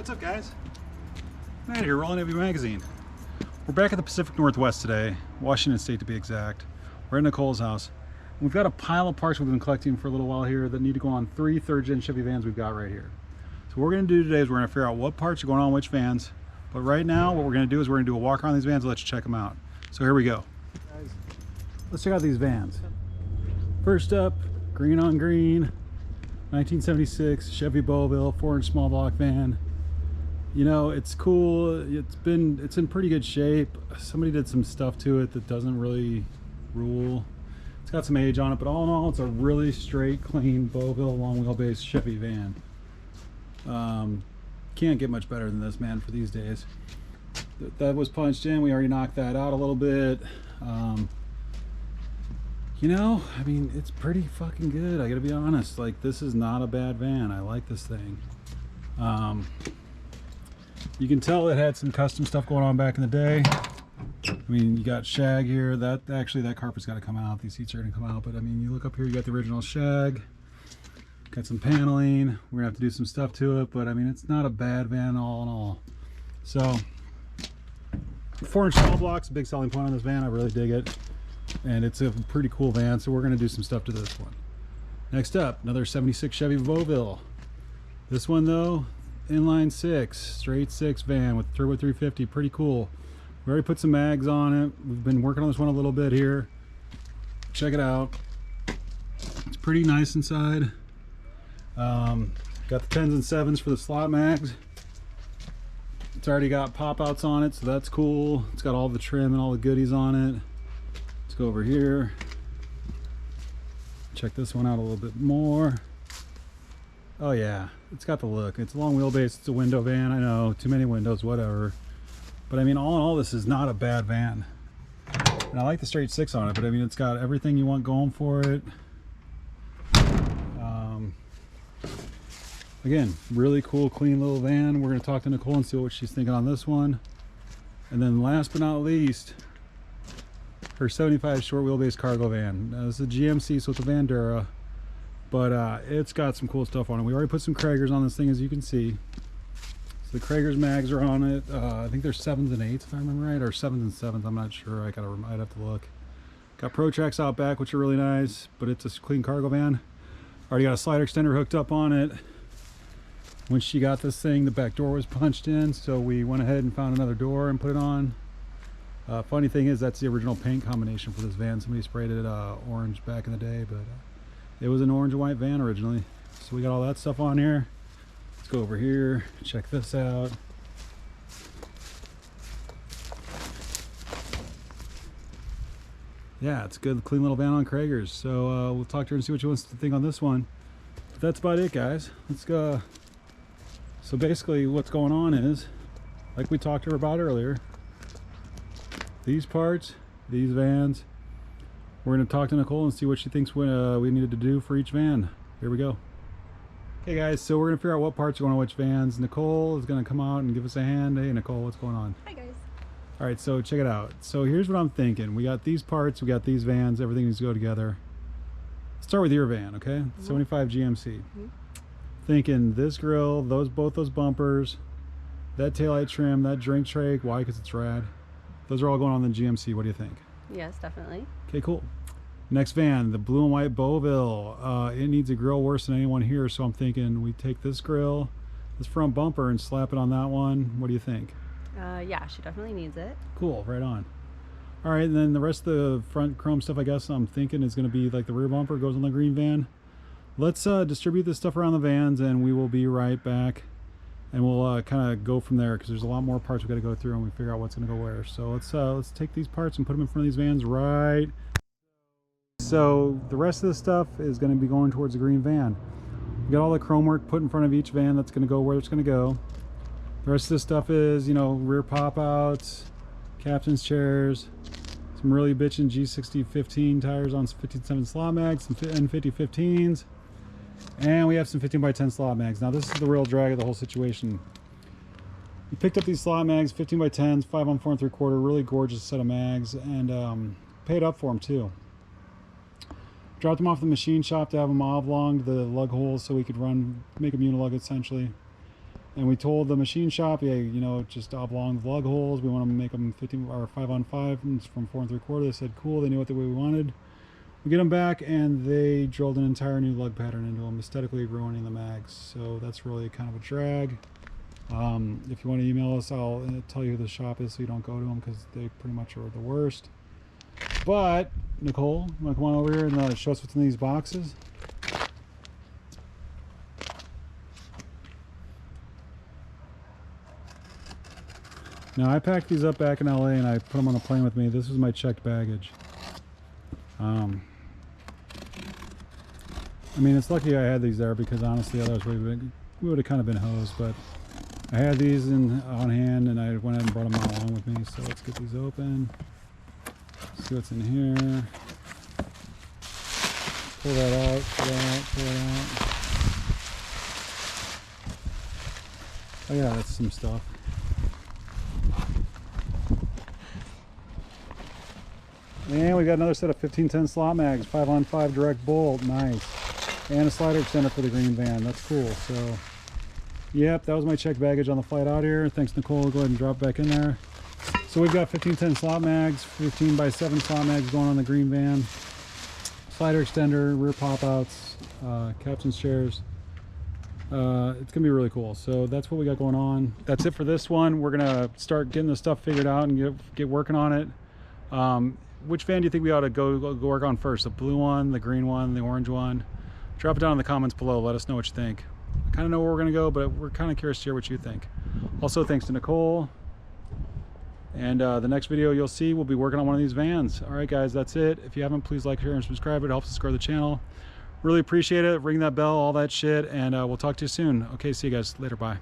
what's up, guys? Matt here, RollingHeavyMagazine. We're back at the Pacific Northwest today, Washington State to be exact. We're at Nicole's house. We've got a pile of parts we've been collecting for a little while here that need to go on 3 3rd-gen Chevy vans we've got right here. So what we're going to do today is we're going to figure out what parts are going on which vans. But right now, what we're going to do is we're going to do a walk around these vans and let you check them out. So here we go. Guys, let's check out these vans. First up, green on green, 1976 Chevy Beauville 4-inch small block van. You know, it's cool. It's in pretty good shape. Somebody did some stuff to it that doesn't really rule. It's got some age on it, but all in all, it's a really straight, clean Beauville long wheelbase Chevy van. Can't get much better than this, man, for these days. That was punched in. We already knocked that out a little bit. You know, I mean, it's pretty fucking good. I gotta be honest. Like, this is not a bad van. I like this thing. You can tell it had some custom stuff going on back in the day. I mean, you got shag here. That carpet's got to come out. These seats are going to come out. But I mean, you look up here, you got the original shag. Got some paneling. We're gonna have to do some stuff to it, but I mean, it's not a bad van all in all. So, 4-inch small blocks, a big selling point on this van. I really dig it, and it's a pretty cool van. So we're gonna do some stuff to this one. Next up, another 76 Chevy Beauville. This one though, inline 6, straight 6 van with turbo 350, pretty cool. We already put some mags on it. We've been working on this one a little bit here. Check it out. It's pretty nice inside. Got the 10s and 7s for the slot mags. It's already got pop outs on it, so that's cool. It's got all the trim and all the goodies on it. Let's go over here. Check this one out a little bit more. Oh yeah, it's got the look. It's a long wheelbase, it's a window van. I know, too many windows, whatever. But I mean, all in all, this is not a bad van. And I like the straight 6 on it, but I mean, it's got everything you want going for it. Again, really cool, clean little van. We're going to talk to Nicole and see what she's thinking on this one. And then last but not least, her 75 short wheelbase cargo van. Now, this is a GMC, so it's a Vandura, but it's got some cool stuff on it. We already put some Kragers on this thing, as you can see. So the Kragers mags are on it. I think they're 7s and 8s, if I remember right, or 7s and 7s. I'm not sure. I'd have to look. Got Pro Tracks out back, which are really nice, but it's a clean cargo van. Already got a slider extender hooked up on it. When she got this thing, the back door was punched in, so we went ahead and found another door and put it on. Funny thing is, that's the original paint combination for this van. Somebody sprayed it orange back in the day, but it was an orange and white van originally. So we got all that stuff on here. Let's go over here, check this out. Yeah, it's a good, clean little van on Kragers. So we'll talk to her and see what she wants to think on this one. But that's about it, guys. Let's go. So basically what's going on is, like we talked to her about earlier, these parts, these vans, we're going to talk to Nicole and see what she thinks we needed to do for each van. Here we go. Okay guys, so we're going to figure out what parts are going on which vans. Nicole is going to come out and give us a hand. Hey Nicole, what's going on? Hi guys. Alright, so check it out. So here's what I'm thinking. We got these parts, we got these vans, everything needs to go together. Let's start with your van, okay? 75 GMC. Thinking this grill, both those bumpers, that taillight trim, that drink tray, why? Because it's rad. Those are all going on the GMC. What do you think? Yes, definitely. Okay, cool. Next van, the blue and white Beauville. It needs a grill worse than anyone here, so I'm thinking we take this grill, this front bumper, and slap it on that one. What do you think? Yeah, she definitely needs it. Cool, right on. All right, and then the rest of the front chrome stuff, I guess I'm thinking is going to be like the rear bumper goes on the green van. Let's distribute this stuff around the vans, and we will be right back, and we'll kind of go from there, because there's a lot more parts we've got to go through and we figure out what's going to go where. So let's take these parts and put them in front of these vans right. So the rest of the stuff is going to be going towards the green van. We got all the chrome work put in front of each van that's going to go where it's going to go. The rest of this stuff is, you know, rear pop outs, captain's chairs, some really bitchin' G60 15 tires on 15.7 slot mags, some N50 15s. And we have some 15x10 slot mags. Now this is the real drag of the whole situation. We picked up these slot mags, 15x10s, 5 on 4 3/4, really gorgeous set of mags, and paid up for them too. Dropped them off at the machine shop to have them oblonged, the lug holes, so we could make them unilug essentially. And we told the machine shop, yeah, you know, just oblong lug holes. We want to make them 15 or 5-on-5 from 4 3/4. They said cool. They knew what the way we wanted. We get them back, and they drilled an entire new lug pattern into them, aesthetically ruining the mags. So that's really kind of a drag. If you want to email us, I'll tell you who the shop is so you don't go to them, because they pretty much are the worst. But Nicole, you want to come on over here and show us what's in these boxes? Now, I packed these up back in LA and I put them on a plane with me. This was my checked baggage. I mean, it's lucky I had these there, because honestly, otherwise we would have kind of been hosed. But I had these on hand, and I went ahead and brought them along with me. So let's get these open. See what's in here. Pull that out, pull that out, pull it out. Oh yeah, that's some stuff. And we got another set of 1510 slot mags, 5-on-5 direct bolt, nice. And a slider extender for the green van, that's cool. So, yep, that was my checked baggage on the flight out here. Thanks, Nicole. Go ahead and drop back in there. So we've got 1510 slot mags, 15x7 slot mags going on the green van, slider extender, rear pop-outs, captain's chairs. It's gonna be really cool. So that's what we got going on. That's it for this one. We're gonna start getting the stuff figured out and get working on it. Which van do you think we ought to go work on first? The blue one, the green one, the orange one? Drop it down in the comments below. Let us know what you think. I kind of know where we're going to go, but we're kind of curious to hear what you think. Also, thanks to Nicole. And the next video you'll see, we'll be working on one of these vans. All right, guys, that's it. If you haven't, please like, share, and subscribe. It helps us grow the channel. Really appreciate it. Ring that bell, all that shit, and we'll talk to you soon. Okay, see you guys later. Bye.